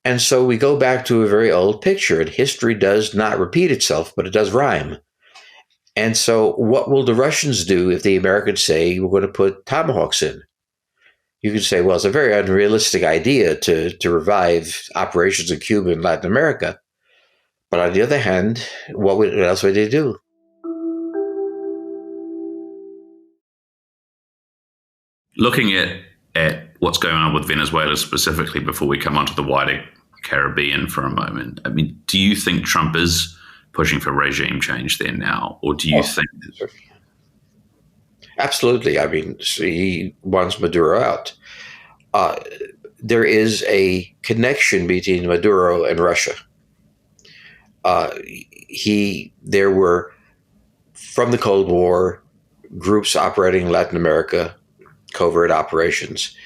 And so we go back to a very old picture, and history does not repeat itself, but it does rhyme. And so what will the Russians do if the Americans say we're going to put Tomahawks in? You can say, well, it's a very unrealistic idea to revive operations in Cuba and Latin America. But on the other hand, what else would they do? Looking at what's going on with Venezuela specifically before we come on to the wider Caribbean for a moment, I mean, do you think Trump is pushing for regime change there now? Or do you think... Absolutely. I mean, he wants Maduro out. There is a connection between Maduro and Russia. There were, from the Cold War, groups operating in Latin America, covert operations,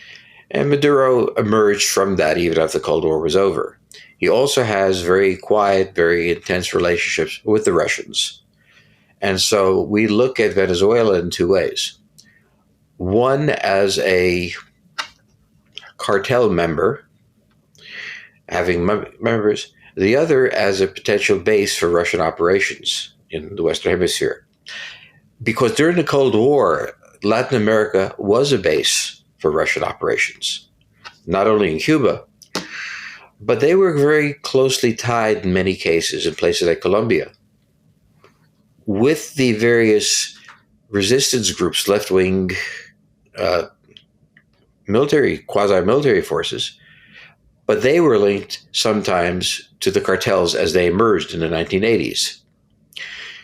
and Maduro emerged from that even after the Cold War was over. He also has very quiet, very intense relationships with the Russians. And so we look at Venezuela in two ways. One as a cartel member, having members, the other as a potential base for Russian operations in the Western Hemisphere. Because during the Cold War, Latin America was a base for Russian operations, not only in Cuba, but they were very closely tied in many cases in places like Colombia with the various resistance groups, left-wing military, quasi-military forces, but they were linked sometimes to the cartels as they emerged in the 1980s.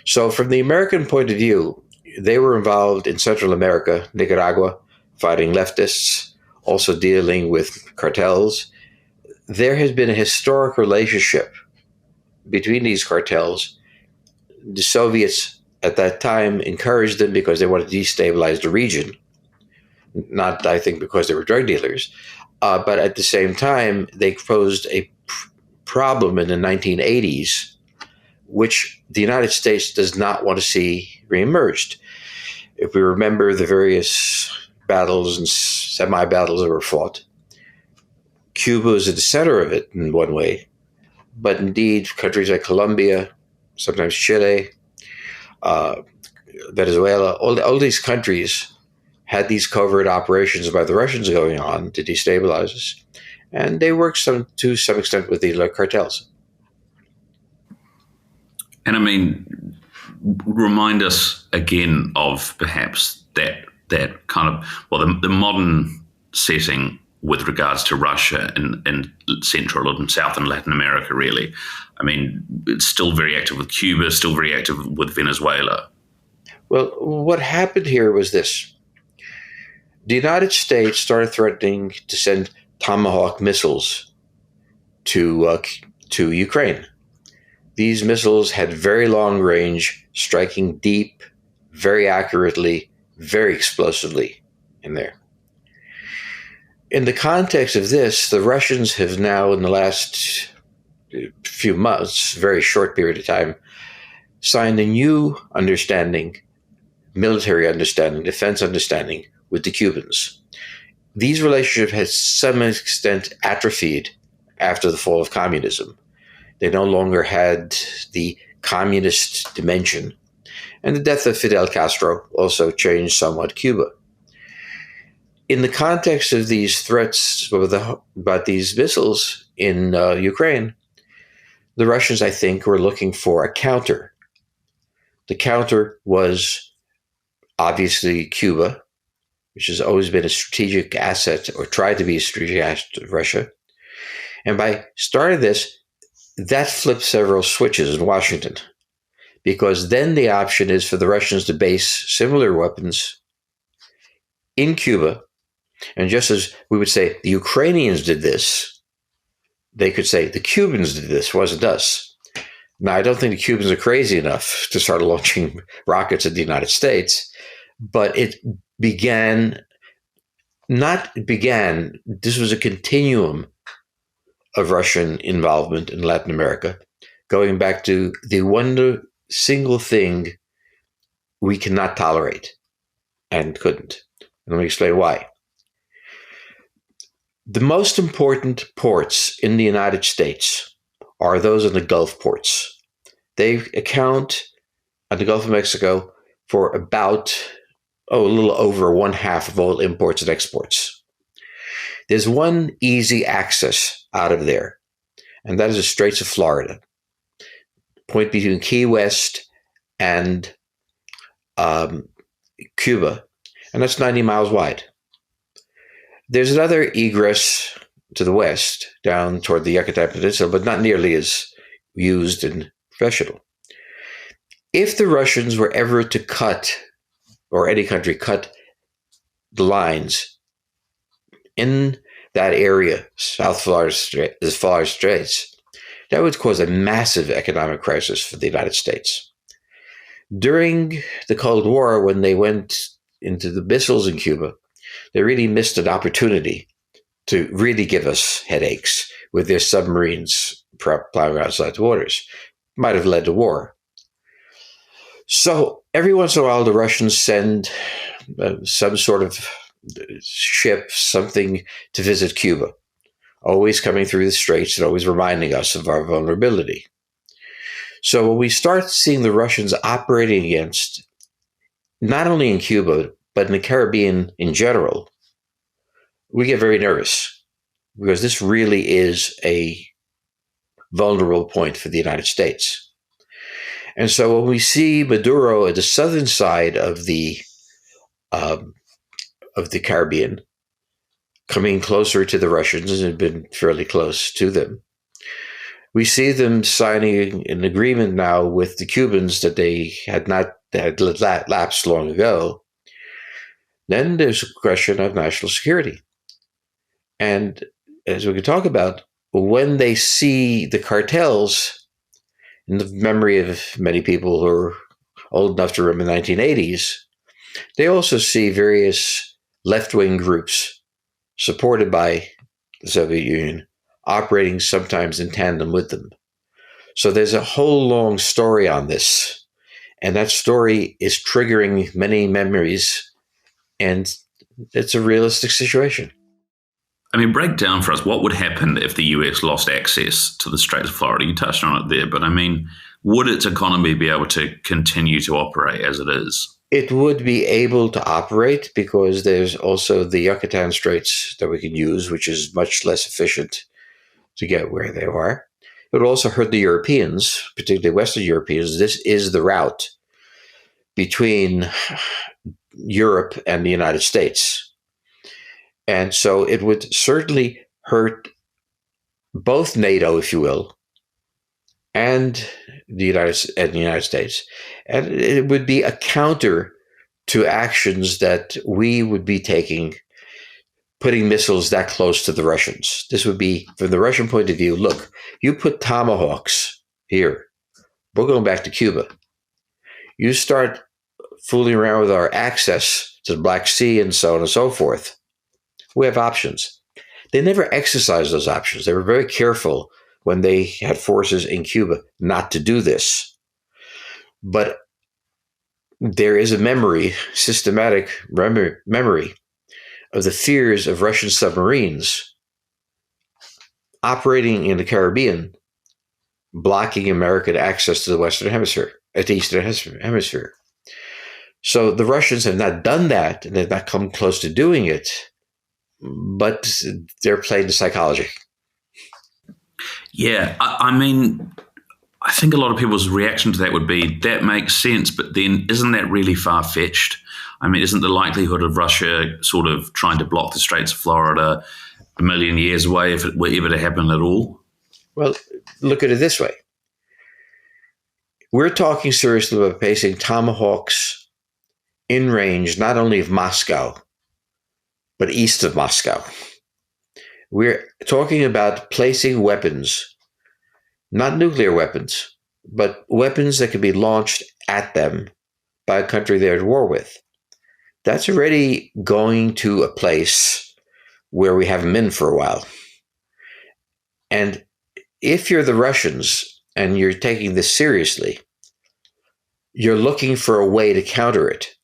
So from the American point of view, they were involved in Central America, Nicaragua, fighting leftists, also dealing with cartels. There has been a historic relationship between these cartels. The Soviets at that time encouraged them because they wanted to destabilize the region, not, I think, because they were drug dealers. But at the same time, they posed a problem in the 1980s, which the United States does not want to see reemerged. If we remember the various battles and semi-battles that were fought, Cuba was at the center of it in one way, but indeed countries like Colombia, sometimes Chile, Venezuela, all these countries had these covert operations by the Russians going on to destabilize us, and they worked to some extent with the cartels. And I mean, remind us again of perhaps that kind of, well, the modern setting with regards to Russia and Central and South and Latin America, really. I mean, it's still very active with Cuba, still very active with Venezuela. Well, what happened here was this. The United States started threatening to send Tomahawk missiles to Ukraine. These missiles had very long range, striking deep, very accurately, very explosively in there. In the context of this, the Russians have now, in the last few months, very short period of time, signed a new understanding, military understanding, defense understanding with the Cubans. These relationships have, to some extent, atrophied after the fall of communism. They no longer had the communist dimension. And the death of Fidel Castro also changed somewhat Cuba. In the context of these threats about these missiles in Ukraine, the Russians, I think, were looking for a counter. The counter was obviously Cuba, which has always been a strategic asset, or tried to be a strategic asset of Russia. And by starting this, that flipped several switches in Washington, because then the option is for the Russians to base similar weapons in Cuba. And just as we would say the Ukrainians did this, they could say the Cubans did this, wasn't us. Now, I don't think the Cubans are crazy enough to start launching rockets at the United States, but this was a continuum of Russian involvement in Latin America, going back to the one single thing we cannot tolerate and couldn't. And let me explain why. The most important ports in the United States are those in the Gulf ports. They account on the Gulf of Mexico for about, a little over one half of all imports and exports. There's one easy access out of there, and that is the Straits of Florida, point between Key West and Cuba, and that's 90 miles wide. There's another egress to the west, down toward the Yucatan Peninsula, but not nearly as used and professional. If the Russians were ever to cut, or any country cut, the lines in that area, South Florida Straits, that would cause a massive economic crisis for the United States. During the Cold War, when they went into the missiles in Cuba, they really missed an opportunity to really give us headaches with their submarines plowing outside the waters. Might have led to war. So every once in a while, the Russians send some sort of ship, something to visit Cuba, always coming through the straits and always reminding us of our vulnerability. So when we start seeing the Russians operating against, not only in Cuba, but in the Caribbean in general, we get very nervous, because this really is a vulnerable point for the United States. And so when we see Maduro at the southern side of the Caribbean, coming closer to the Russians and had been fairly close to them, we see them signing an agreement now with the Cubans that they had lapsed long ago. Then there's a question of national security. And as we can talk about, when they see the cartels, in the memory of many people who are old enough to remember the 1980s, they also see various left-wing groups supported by the Soviet Union operating sometimes in tandem with them. So there's a whole long story on this, and that story is triggering many memories, and it's a realistic situation. I mean, break down for us what would happen if the US lost access to the Straits of Florida. You touched on it there, but I mean, would its economy be able to continue to operate as it is? It would be able to operate, because there's also the Yucatan Straits that we can use, which is much less efficient to get where they are. It would also hurt the Europeans, particularly Western Europeans. This is the route between Europe and the United States. And so it would certainly hurt both NATO, if you will, and the United States. And it would be a counter to actions that we would be taking, putting missiles that close to the Russians. This would be, from the Russian point of view, look, you put Tomahawks here, we're going back to Cuba. You start fooling around with our access to the Black Sea and so on and so forth, we have options. They never exercised those options. They were very careful when they had forces in Cuba not to do this. But there is a systematic memory of the fears of Russian submarines operating in the Caribbean, blocking American access to the Western Hemisphere, at the Eastern Hemisphere. So the Russians have not done that, and they've not come close to doing it, but they're playing the psychology. Yeah, I mean, I think a lot of people's reaction to that would be, that makes sense, but then isn't that really far-fetched? I mean, isn't the likelihood of Russia sort of trying to block the Straits of Florida a million years away if it were ever to happen at all? Well, look at it this way. We're talking seriously about placing Tomahawks in range not only of Moscow, but east of Moscow. We're talking about placing weapons, not nuclear weapons, but weapons that can be launched at them by a country they're at war with. That's already going to a place where we haven't been for a while. And if you're the Russians and you're taking this seriously, you're looking for a way to counter it,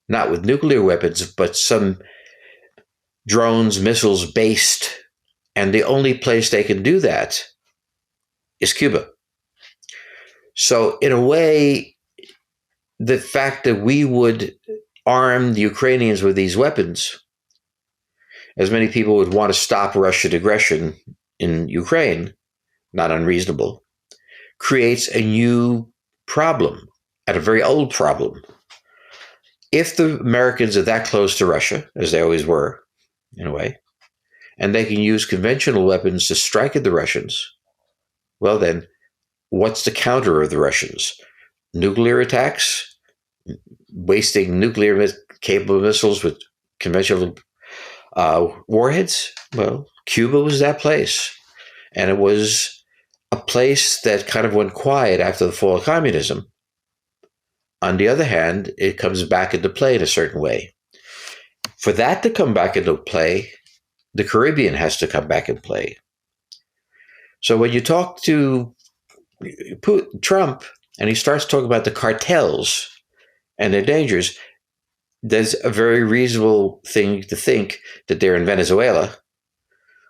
not with nuclear weapons, but some drones, missiles based And the only place they can do that is Cuba. So in a way, the fact that we would arm the Ukrainians with these weapons, as many people would want to stop Russian aggression in Ukraine, not unreasonable, creates a new problem, and a very old problem. If the Americans are that close to Russia, as they always were, in a way, and they can use conventional weapons to strike at the Russians, well then, what's the counter of the Russians? Nuclear attacks? Wasting nuclear-capable missiles with conventional warheads? Well, Cuba was that place. And it was a place that kind of went quiet after the fall of communism. On the other hand, it comes back into play in a certain way. For that to come back into play, the Caribbean has to come back in play. So when you talk to Trump and he starts talking about the cartels and their dangers, there's a very reasonable thing to think that they're in Venezuela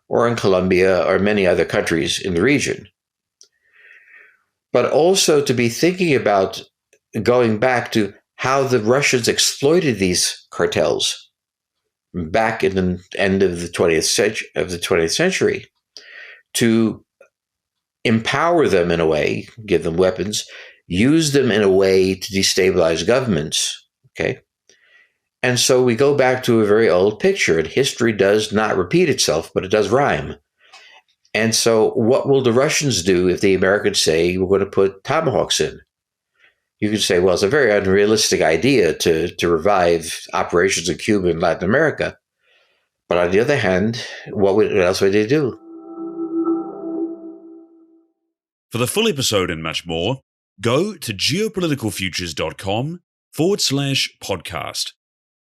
or in Colombia or many other countries in the region. But also to be thinking about going back to how the Russians exploited these cartels back in the end of the 20th century to empower them in a way, give them weapons, use them in a way to destabilize governments. Okay. And so we go back to a very old picture, and history does not repeat itself, but it does rhyme. And so what will the Russians do if the Americans say we're going to put Tomahawks in? You could say, well, it's a very unrealistic idea to revive operations in Cuba and Latin America. But on the other hand, what else would they do? For the full episode and much more, go to geopoliticalfutures.com/podcast.